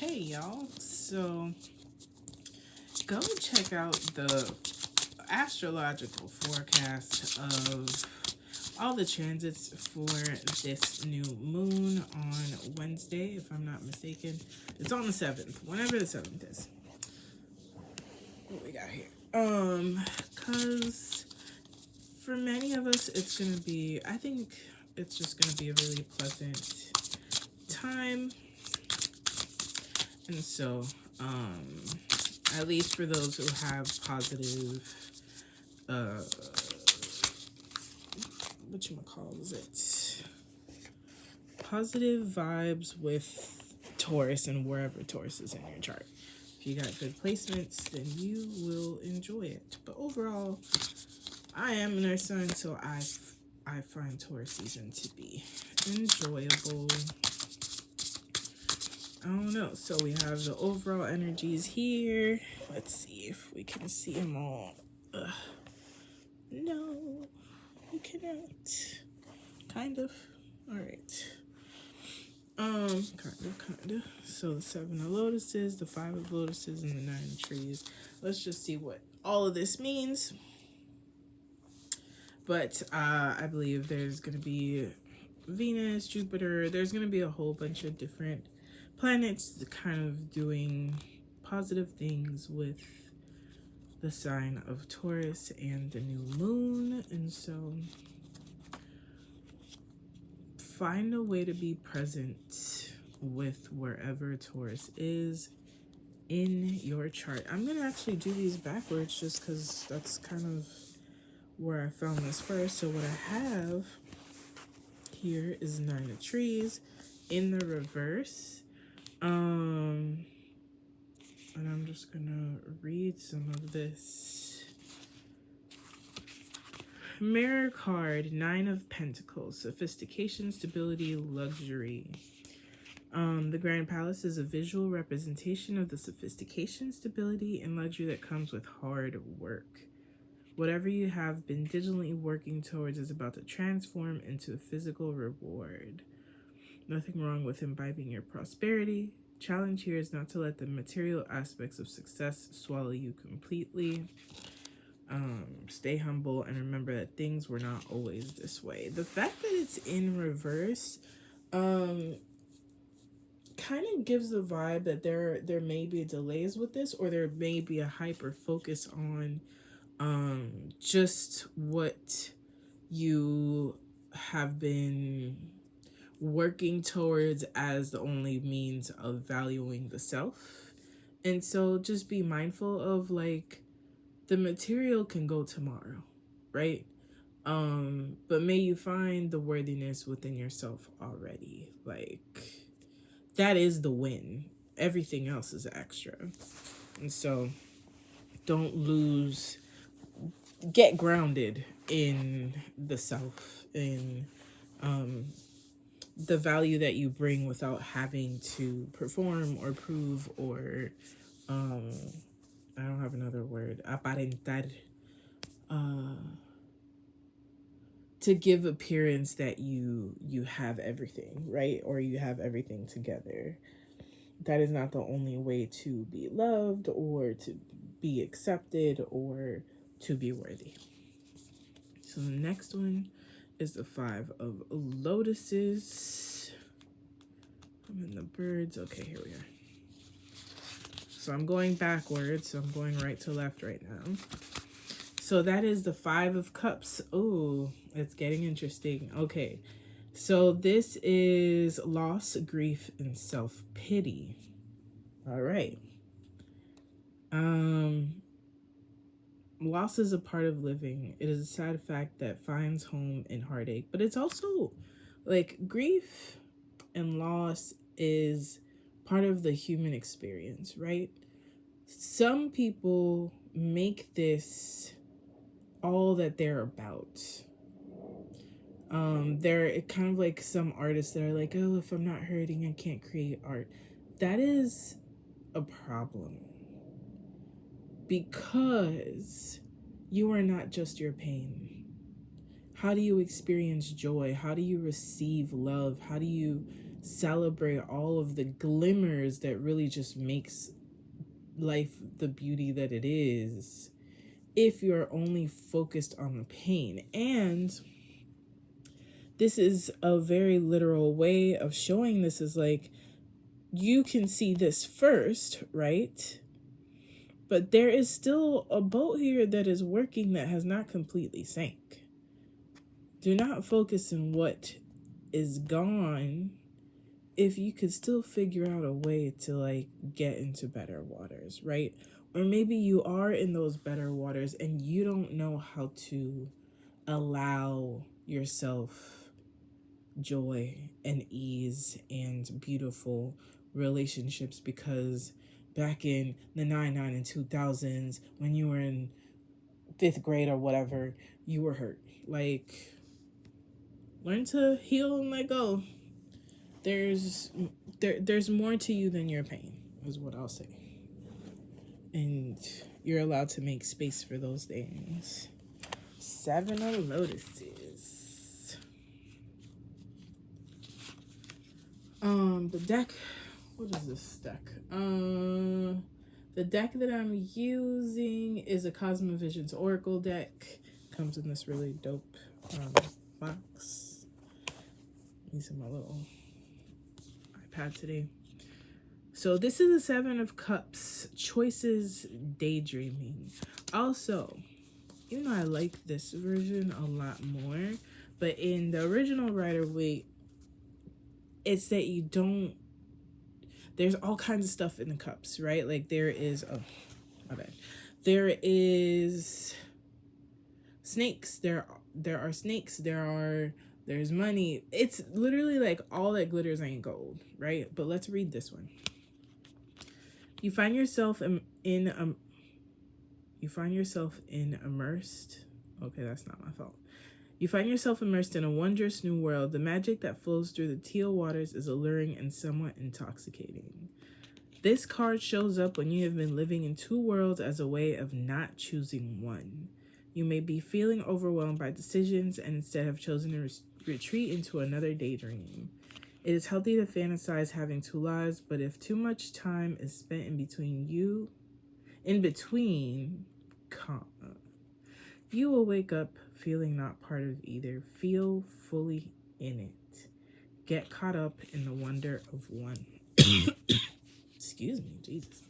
Hey y'all, so go check out the astrological forecast of all the transits for this new moon on Wednesday, if I'm not mistaken. It's on the 7th, whenever the 7th is. What we got here? Cause for many of us it's gonna be, I think it's just gonna be a really pleasant time. And so, at least for those who have positive, positive vibes with Taurus and wherever Taurus is in your chart. If you got good placements, then you will enjoy it. But overall, I am an earth sign, so I find Taurus season to be enjoyable. I don't know. So we have the overall energies here. Let's see if we can see them all. No, you cannot. Kind of. All right. Kind of. So the 7 of lotuses, the 5 of lotuses, and the 9 of trees. Let's just see what all of this means. But I believe there's going to be Venus, Jupiter. There's going to be a whole bunch of different planets kind of doing positive things with the sign of Taurus and the new moon. And so find a way to be present with wherever Taurus is in your chart. I'm going to actually do these backwards just because that's kind of where I found this first. So what I have here is 9 of trees in the reverse. And I'm just gonna read some of this. Mirror card, 9 of Pentacles, sophistication, stability, luxury. The Grand Palace is a visual representation of the sophistication, stability, and luxury that comes with hard work. Whatever you have been diligently working towards is about to transform into a physical reward. Nothing wrong with imbibing your prosperity. Challenge here is not to let the material aspects of success swallow you completely. Stay humble and remember that things were not always this way. The fact that it's in reverse kind of gives the vibe that there may be delays with this, or there may be a hyper focus on just what you have been working towards as the only means of valuing the self. And so just be mindful of, like, the material can go tomorrow, right? But may you find the worthiness within yourself already. Like, that is the win. Everything else is extra. And so don't lose, get grounded in the self, in the value that you bring without having to perform or prove or I don't have another word, aparentar, to give appearance that you have everything, right? Or you have everything together. That is not the only way to be loved or to be accepted or to be worthy. So the next one is the 5 of lotuses. I'm in the birds. Okay, here we are. So I'm going backwards. So I'm going right to left right now. So that is the 5 of cups. Oh, it's getting interesting. Okay. So this is loss, grief, and self-pity. All right. Loss is a part of living. It is a sad fact that finds home in heartache, but it's also like grief and loss is part of the human experience, right? Some people make this all that they're about. They're kind of like some artists that are like, oh, if I'm not hurting, I can't create art. That is a problem. Because you are not just your pain. How do you experience joy? How do you receive love? How do you celebrate all of the glimmers that really just makes life the beauty that it is, if you're only focused on the pain. And this is a very literal way of showing this, is like, you can see this first, right? But there is still a boat here that is working that has not completely sank. Do not focus on what is gone if you could still figure out a way to like get into better waters, right? Or maybe you are in those better waters and you don't know how to allow yourself joy and ease and beautiful relationships, because back in the 99 and 2000s, when you were in 5th grade or whatever, you were hurt. Like, learn to heal and let go. There's more to you than your pain, is what I'll say. And you're allowed to make space for those things. 7 of Lotuses. The deck, what is this deck? The deck that I'm using is a Cosmovisions Oracle deck. Comes in this really dope box. Using my little iPad today. So this is a 7 of Cups, choices, daydreaming. Also, even though I like this version a lot more, but in the original Rider-Waite, it's that you don't, there's all kinds of stuff in the cups, right? Like there is, oh, my bad. There is snakes. There are snakes. There's money. It's literally like all that glitters ain't gold, right? But let's read this one. You find yourself immersed. Okay, that's not my fault. You find yourself immersed in a wondrous new world. The magic that flows through the teal waters is alluring and somewhat intoxicating. This card shows up when you have been living in 2 worlds as a way of not choosing one. You may be feeling overwhelmed by decisions and instead have chosen to retreat into another daydream. It is healthy to fantasize having 2 lives, but if too much time is spent in between, you will wake up feeling not part of either. Feel fully in it. Get caught up in the wonder of one. Excuse me, Jesus.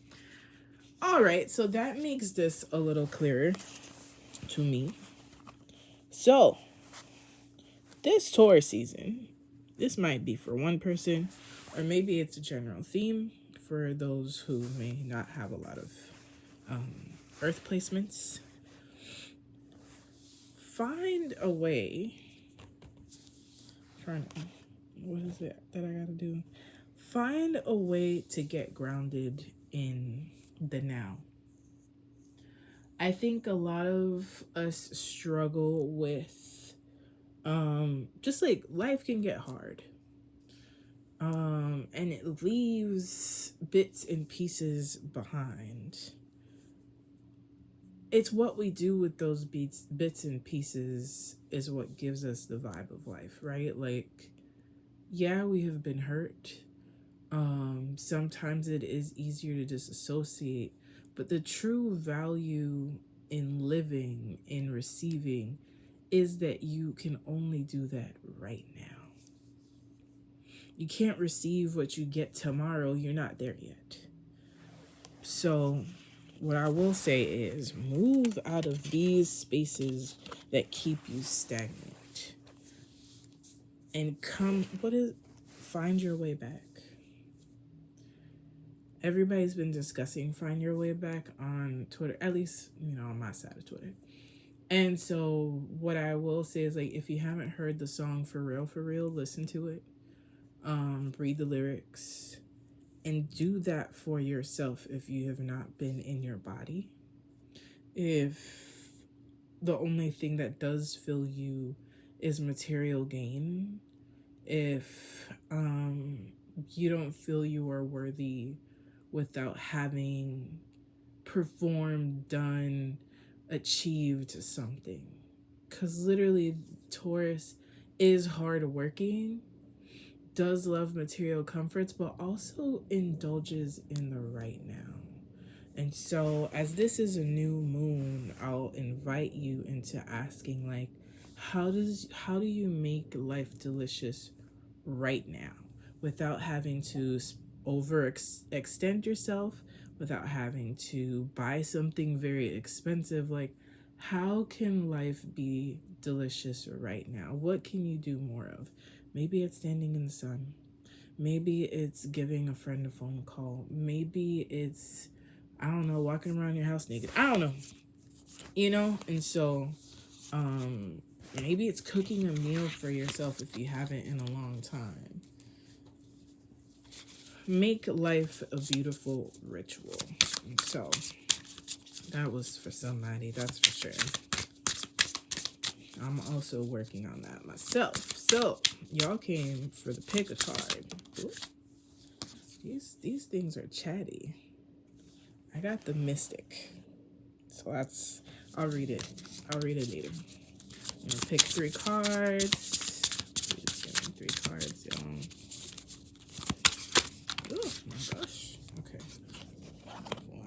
All right, so that makes this a little clearer to me. So, this Taurus season, this might be for one person, or maybe it's a general theme for those who may not have a lot of earth placements. Find a way. What is it that I gotta do? Find a way to get grounded in the now. I think a lot of us struggle with just like life can get hard. And it leaves bits and pieces behind. It's what we do with those bits and pieces is what gives us the vibe of life, right? Like, yeah, we have been hurt. Sometimes it is easier to disassociate, but the true value in living, in receiving, is that you can only do that right now. You can't receive what you get tomorrow. You're not there yet. So what I will say is move out of these spaces that keep you stagnant and find your way back. Everybody's been discussing find your way back on Twitter, at least, on my side of Twitter. And so what I will say is, like, if you haven't heard the song For Real, listen to it. Read the lyrics. And do that for yourself if you have not been in your body. If the only thing that does fill you is material gain. If you don't feel you are worthy without having performed, done, achieved something. Because literally Taurus is hardworking, does love material comforts, but also indulges in the right now. And so, as this is a new moon, I'll invite you into asking, like, how do you make life delicious right now without having to extend yourself, without having to buy something very expensive? Like, how can life be delicious right now? What can you do more of? Maybe it's standing in the sun. Maybe it's giving a friend a phone call. Maybe it's, I don't know, walking around your house naked. I don't know. And so maybe it's cooking a meal for yourself if you haven't in a long time. Make life a beautiful ritual. And so that was for somebody, that's for sure. I'm also working on that myself. So y'all came for the Pickacard. These things are chatty. I got the Mystic. So I'll read it later. I'm gonna pick 3 cards. Please give me 3 cards, y'all. Oh my gosh. Okay.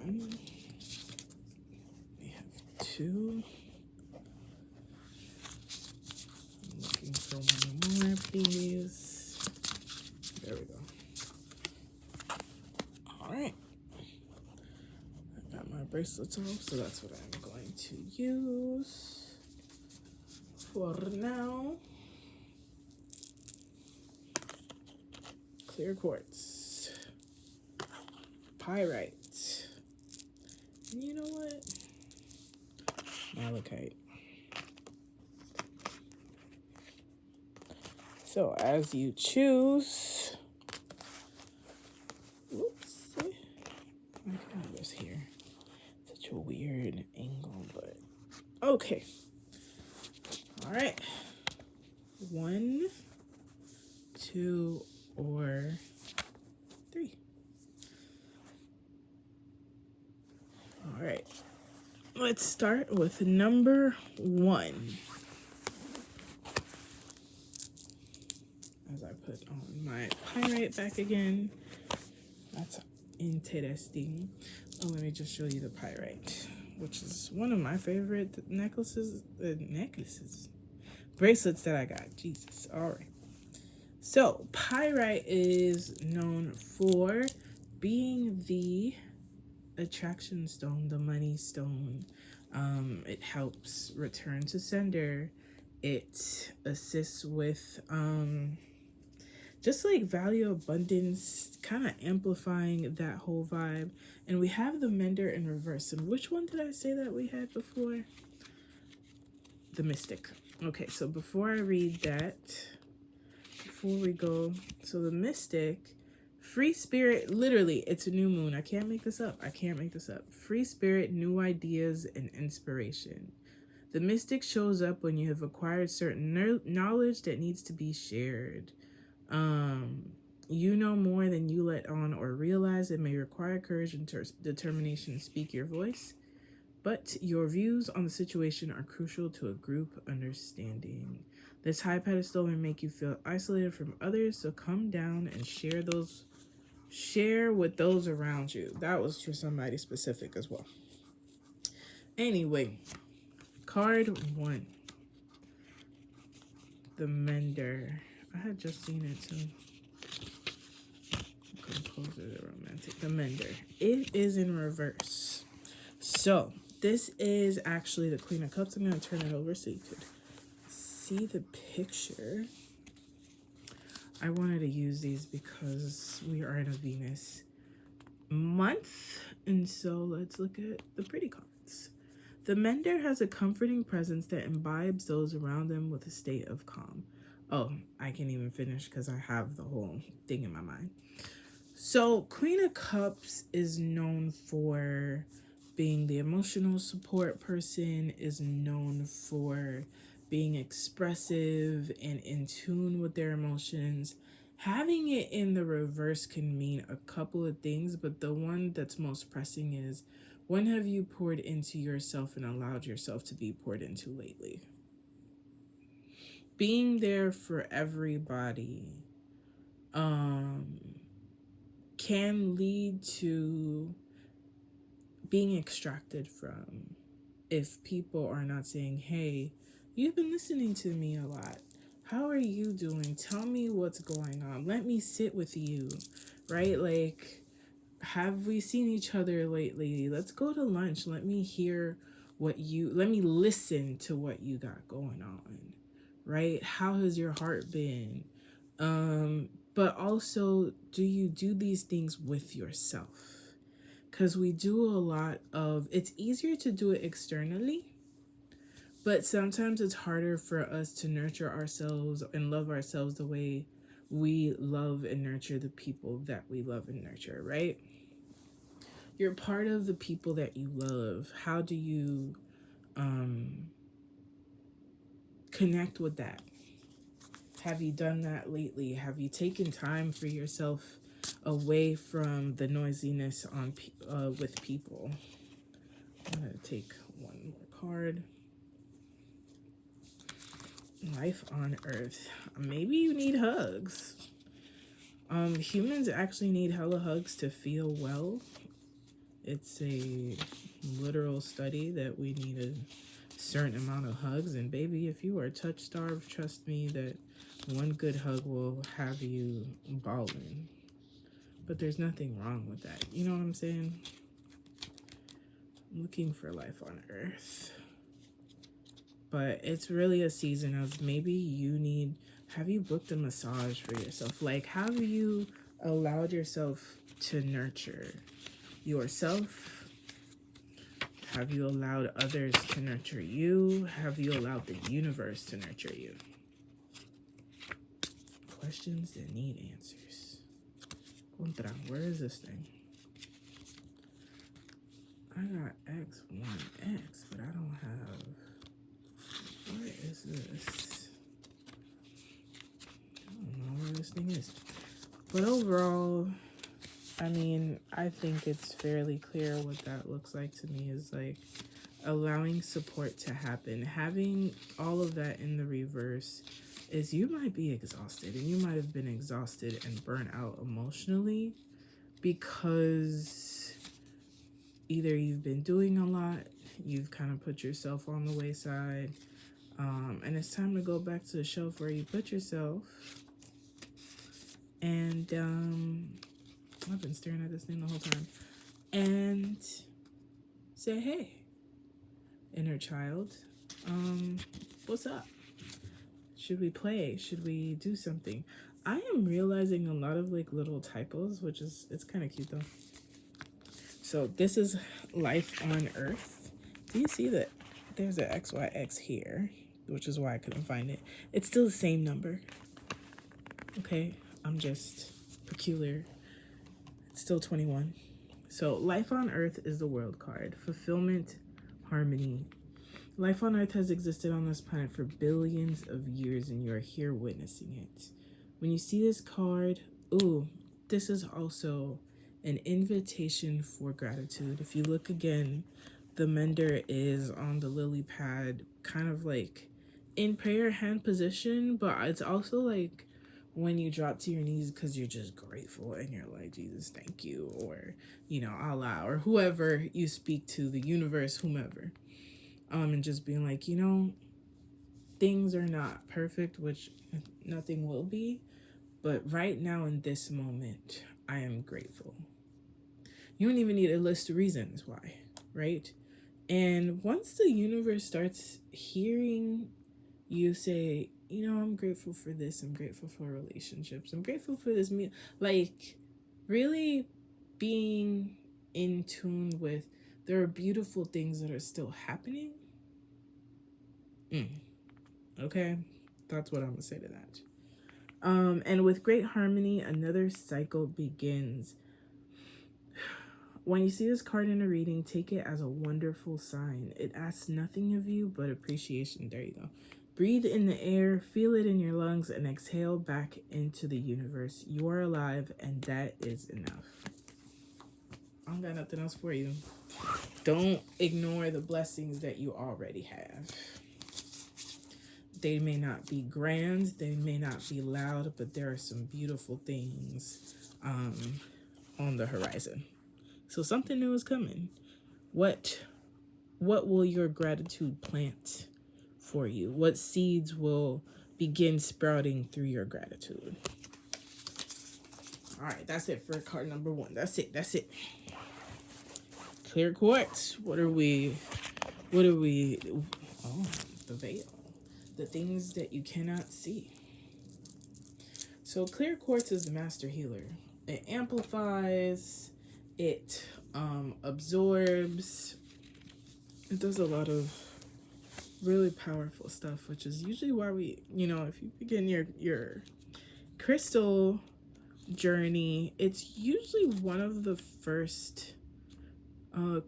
1. We have 2. I'm looking for 1 more, please. There we go. Alright. I got my bracelets off, so that's what I'm going to use for now. Clear Quartz, Pyrite, and you know what? Malachite. So as you choose, whoops, my camera's here. Such a weird angle, but okay. All right. 1, 2, or 3. All right. Let's start with number 1. As I put on my Pyrite back again. That's interesting. Oh, let me just show you the Pyrite, which is one of my favorite bracelets that I got. Jesus. All right. So Pyrite is known for being the attraction stone, the money stone. It helps return to sender. It assists with just like value abundance, kind of amplifying that whole vibe. And we have the mender in reverse. And which one did I say that we had before? The Mystic. Okay, so before I read that, before we go, so the Mystic, free spirit, literally, it's a new moon. I can't make this up. Free spirit, new ideas, and inspiration. The Mystic shows up when you have acquired certain knowledge that needs to be shared. You know more than you let on or realize. It may require courage and determination to speak your voice, but your views on the situation are crucial to a group understanding. This high pedestal may make you feel isolated from others, so come down and share with those around you. That was for somebody specific as well. Anyway, card 1. The Mender. I had just seen it too. Composer, the Romantic. The Mender. It is in reverse. So this is actually the Queen of Cups. I'm going to turn it over so you could see the picture. I wanted to use these because we are in a Venus month. And so let's look at the pretty cards. The Mender has a comforting presence that imbibes those around them with a state of calm. Oh, I can't even finish because I have the whole thing in my mind. So Queen of Cups is known for being the emotional support person, is known for being expressive and in tune with their emotions. Having it in the reverse can mean a couple of things, but the one that's most pressing is, when have you poured into yourself and allowed yourself to be poured into lately? Being there for everybody can lead to being extracted from if people are not saying, hey, you've been listening to me a lot. How are you doing? Tell me what's going on. Let me sit with you, right? Like, have we seen each other lately? Let's go to lunch. Let me listen to what you got going on, right? How has your heart been? But also, do you do these things with yourself? Because we do a lot of, it's easier to do it externally, but sometimes it's harder for us to nurture ourselves and love ourselves the way we love and nurture the people that we love and nurture, right? You're part of the people that you love. How do you connect with that? Have you done that lately? Have you taken time for yourself away from the noisiness with people? I'm going to take one more card. Life on Earth. Maybe you need hugs. Humans actually need hella hugs to feel well. It's a literal study that we need a certain amount of hugs. And baby, if you are touch starved, trust me that one good hug will have you balling. But there's nothing wrong with that. You know what I'm saying? I'm looking for life on Earth. But it's really a season of maybe have you booked a massage for yourself? Like, have you allowed yourself to nurture yourself? Have you allowed others to nurture you? Have you allowed the universe to nurture you? Questions that need answers. Contra, where is this thing? I got X1X, but I don't have... Where is this? I don't know where this thing is. But overall, I mean, I think it's fairly clear what that looks like to me is like allowing support to happen. Having all of that in the reverse is you might be exhausted, and you might have been exhausted and burnt out emotionally because either you've been doing a lot, you've kind of put yourself on the wayside, and it's time to go back to the shelf where you put yourself. And I've been staring at this thing the whole time. And say, hey, inner child, what's up? Should we play? Should we do something? I am realizing a lot of like little typos, it's kind of cute though. So this is life on Earth. Do you see that there's an XYX here, which is why I couldn't find it. It's still the same number. Okay, I'm just peculiar. It's still 21. So life on Earth is the world card. Fulfillment, harmony. Life on Earth has existed on this planet for billions of years, and you're here witnessing it. When you see this card, this is also an invitation for gratitude. If you look again, the mender is on the lily pad, kind of like in prayer hand position, but it's also like when you drop to your knees because you're just grateful and you're like, Jesus, thank you, or, you know, Allah, or whoever you speak to, the universe, whomever, and just being like, you know, things are not perfect, which nothing will be, but right now in this moment, I am grateful. You don't even need a list of reasons why, right? And once the universe starts hearing you say, you know, I'm grateful for this, I'm grateful for relationships, I'm grateful for this meal, like really being in tune with, there are beautiful things that are still happening. Okay, that's what I'm gonna say to that. And with great harmony, another cycle begins. When you see this card in a reading, take it as a wonderful sign. It asks nothing of you but appreciation. There you go. Breathe in the air, feel it in your lungs, and exhale back into the universe. You are alive, and that is enough. I don't got nothing else for you. Don't ignore the blessings that you already have. They may not be grand, they may not be loud, but there are some beautiful things on the horizon. So something new is coming. What will your gratitude plant for you? What seeds will begin sprouting through your gratitude? All right, that's it for card number 1. That's it. Clear Quartz. What are we? Oh, the veil. The things that you cannot see. So Clear Quartz is the master healer. It amplifies, it absorbs, it does a lot of really powerful stuff, which is usually why we, if you begin your crystal journey, it's usually one of the first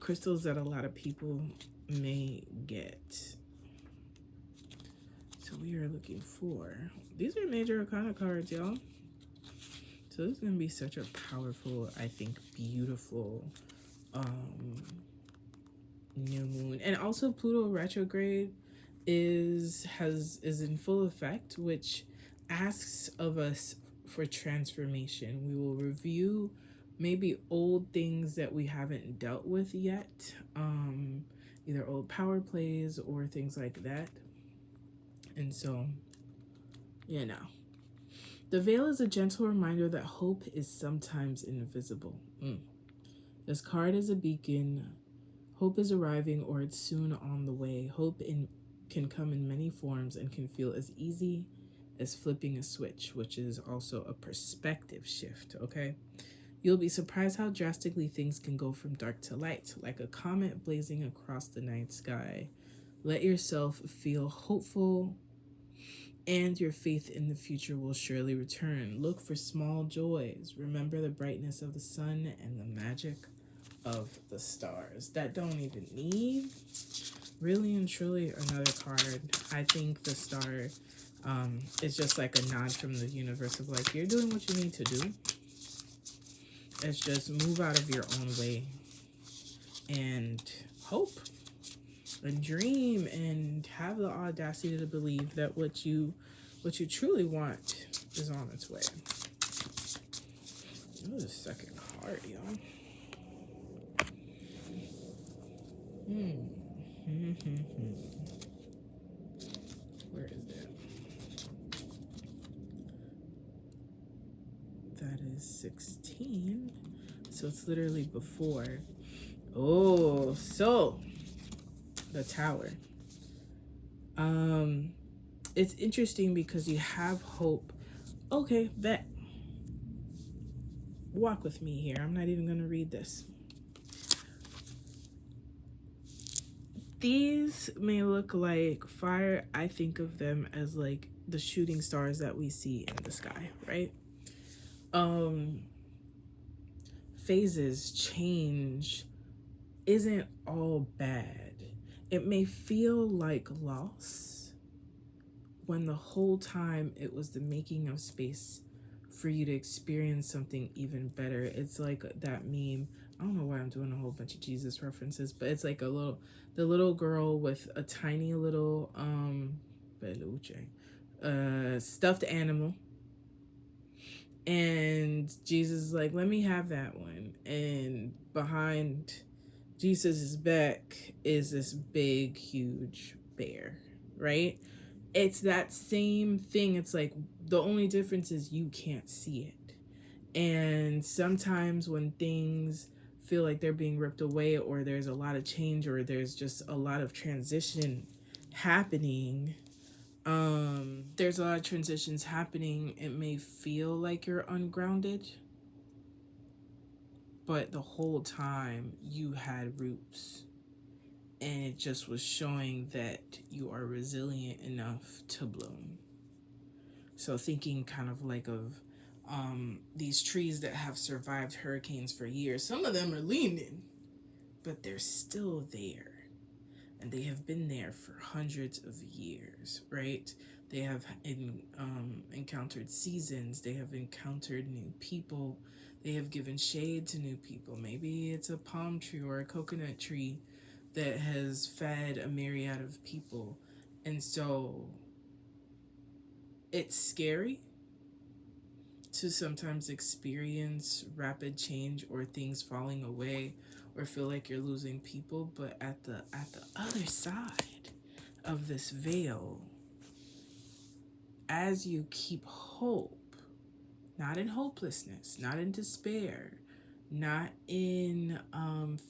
crystals that a lot of people may get. So we are looking for, these are major arcana cards, y'all. So this is going to be such a powerful, I think, beautiful new moon. And also Pluto retrograde is in full effect, which asks of us for transformation. We will review maybe old things that we haven't dealt with yet, either old power plays or things like that. And so, the veil is a gentle reminder that hope is sometimes invisible. This card is a beacon. Hope is arriving, or it's soon on the way. Hope can come in many forms and can feel as easy as flipping a switch, which is also a perspective shift, okay? You'll be surprised how drastically things can go from dark to light, like a comet blazing across the night sky. Let yourself feel hopeful, and your faith in the future will surely return. Look for small joys. Remember the brightness of the sun and the magic of the stars. That don't even need really and truly another card. I think the star is just like a nod from the universe of like, you're doing what you need to do. It's just move out of your own way and hope and dream and have the audacity to believe that what you truly want is on its way. That was the second card, y'all. Where is that? That is 16. So it's literally before. Oh, so the Tower. It's interesting because you have hope. Okay, bet. Walk with me here. I'm not even going to read this. These may look like fire. I think of them as like the shooting stars that we see in the sky, right? Phases, change isn't all bad. It may feel like loss when the whole time it was the making of space for you to experience something even better. It's like that meme. I don't know why I'm doing a whole bunch of Jesus references, but it's like the little girl with a tiny little stuffed animal. And Jesus is like, let me have that one. And behind Jesus's back is this big, huge bear, right? It's that same thing. It's like the only difference is you can't see it. And sometimes when things feel like they're being ripped away, or there's a lot of change, or there's just a lot of transition happening, there's a lot of transitions happening. It may feel like you're ungrounded, but the whole time you had roots, and it just was showing that you are resilient enough to bloom. So thinking kind of like of these trees that have survived hurricanes for years. Some of them are leaning, but they're still there. And they have been there for hundreds of years, right? They have encountered seasons. They have encountered new people. They have given shade to new people. Maybe it's a palm tree or a coconut tree that has fed a myriad of people. And so it's scary to sometimes experience rapid change or things falling away or feel like you're losing people, but at the other side of this veil, as you keep hope, not in hopelessness, not in despair, not in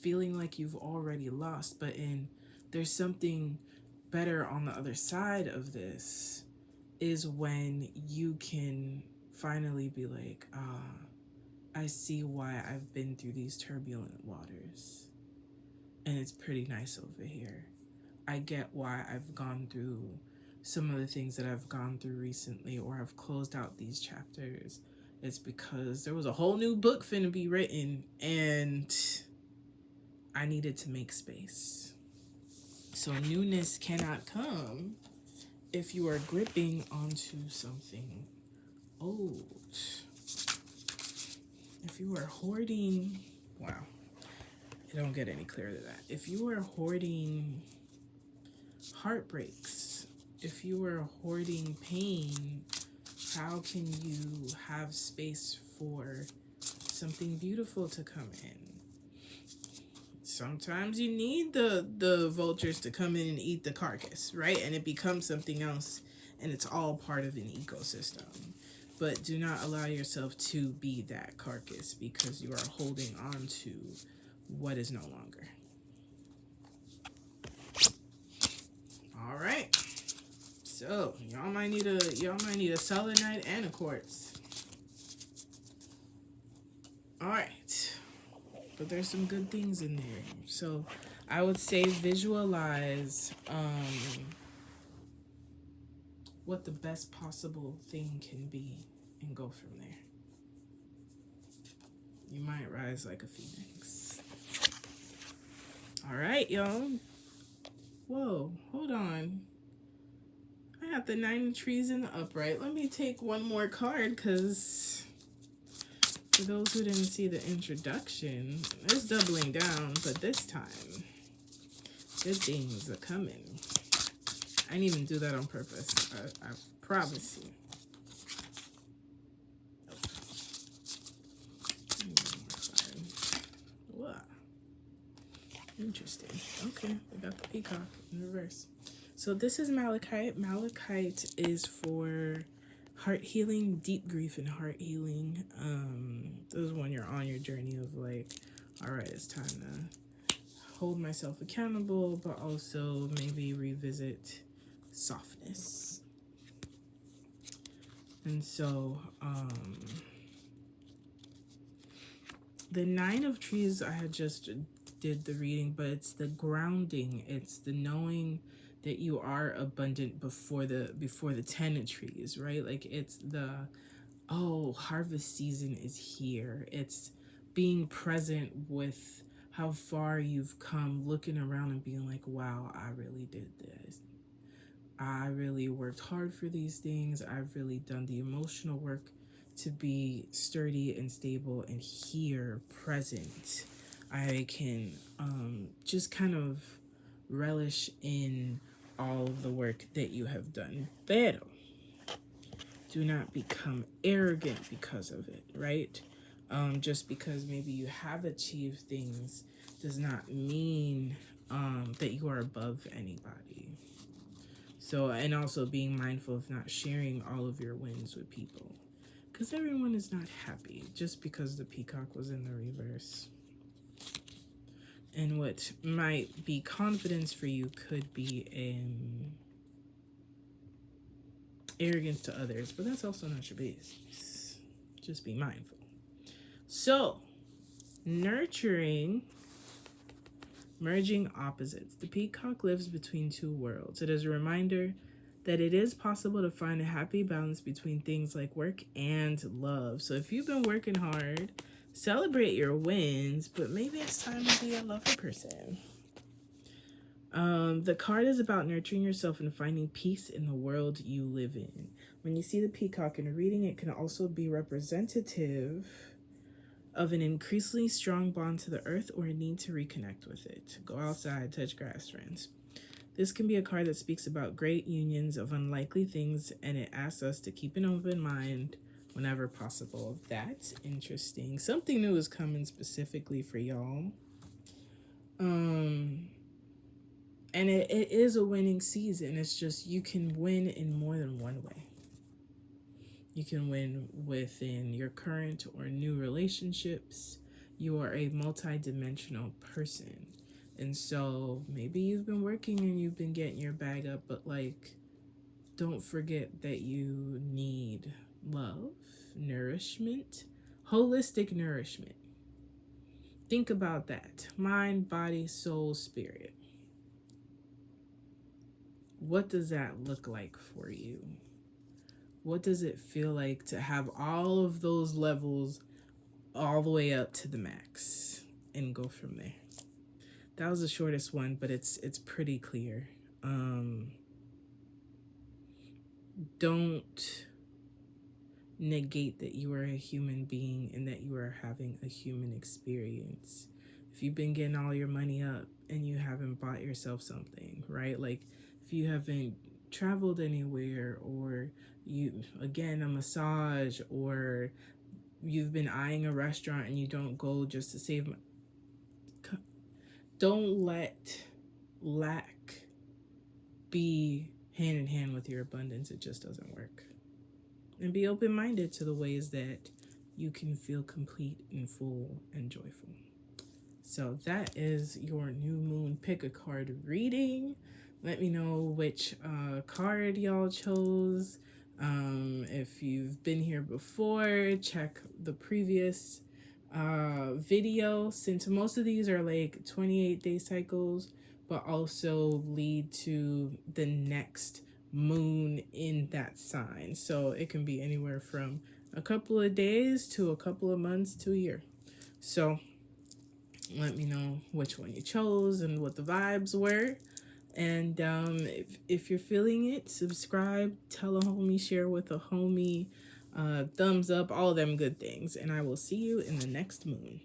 feeling like you've already lost, but in there's something better on the other side of this, is when you can finally be like, I see why I've been through these turbulent waters. And it's pretty nice over here. I get why I've gone through some of the things that I've gone through recently, or I've closed out these chapters. It's because there was a whole new book finna be written, and I needed to make space. So newness cannot come if you are gripping onto something old. If you are hoarding, wow, it don't get any clearer than that. If you are hoarding heartbreaks, if you are hoarding pain, how can you have space for something beautiful to come in? Sometimes you need the vultures to come in and eat the carcass, right? And it becomes something else, and it's all part of an ecosystem. But do not allow yourself to be that carcass, because you are holding on to what is no longer. All right. So y'all might need a selenite and a quartz. All right. But there's some good things in there. So I would say visualize what the best possible thing can be and go from there. You might rise like a phoenix. All right, y'all. Whoa, hold on. I got the 9 of trees in the upright. Let me take one more card, because for those who didn't see the introduction, it's doubling down, but this time, good things are coming. I didn't even do that on purpose. I promise you. Wow. Interesting. Okay, we got the peacock in reverse. So this is Malachite. Malachite is for heart healing, deep grief and heart healing. This is when you're on your journey of like, all right, it's time to hold myself accountable, but also maybe revisit softness. And so the 9 of trees, I had just did the reading, but it's the grounding, it's the knowing that you are abundant before the 10 of trees, right? Like it's the, oh, harvest season is here. It's being present with how far you've come, looking around and being like, wow, I really did this. I really worked hard for these things. I've really done the emotional work to be sturdy and stable and here, present. I can just kind of relish in all of the work that you have done. Pero do not become arrogant because of it, right? Just because maybe you have achieved things does not mean that you are above anybody. So, and also being mindful of not sharing all of your wins with people, because everyone is not happy just because the peacock was in the reverse. And what might be confidence for you could be arrogance to others, but that's also not your business. Just be mindful. So, nurturing, merging opposites. The peacock lives between 2 worlds. It is a reminder that it is possible to find a happy balance between things like work and love. So if you've been working hard, celebrate your wins, but maybe it's time to be a lover person. The card is about nurturing yourself and finding peace in the world you live in. When you see the peacock in a reading, it can also be representative of an increasingly strong bond to the earth or a need to reconnect with it. Go outside, touch grass, friends. This can be a card that speaks about great unions of unlikely things, and it asks us to keep an open mind whenever possible. That's interesting. Something new is coming specifically for y'all. And it is a winning season. It's just you can win in more than one way. You can win within your current or new relationships. You are a multi-dimensional person. And so maybe you've been working and you've been getting your bag up, but like, don't forget that you need love, nourishment, holistic nourishment. Think about that. Mind, body, soul, spirit. What does that look like for you? What does it feel like to have all of those levels all the way up to the max and go from there? That was the shortest one, but it's pretty clear. Don't negate that you are a human being and that you are having a human experience. If you've been getting all your money up and you haven't bought yourself something, right? Like if you haven't traveled anywhere, or you, again, a massage, or you've been eyeing a restaurant and you don't go just to save money. Don't let lack be hand in hand with your abundance. It just doesn't work. And be open-minded to the ways that you can feel complete and full and joyful. So that is your new moon pick a card reading. Let me know which card y'all chose. If you've been here before, check the previous video, since most of these are like 28-day cycles, but also lead to the next moon in that sign. So it can be anywhere from a couple of days to a couple of months to a year. So let me know which one you chose and what the vibes were. And if you're feeling it, subscribe, tell a homie, share with a homie, thumbs up, all them good things. And I will see you in the next moon.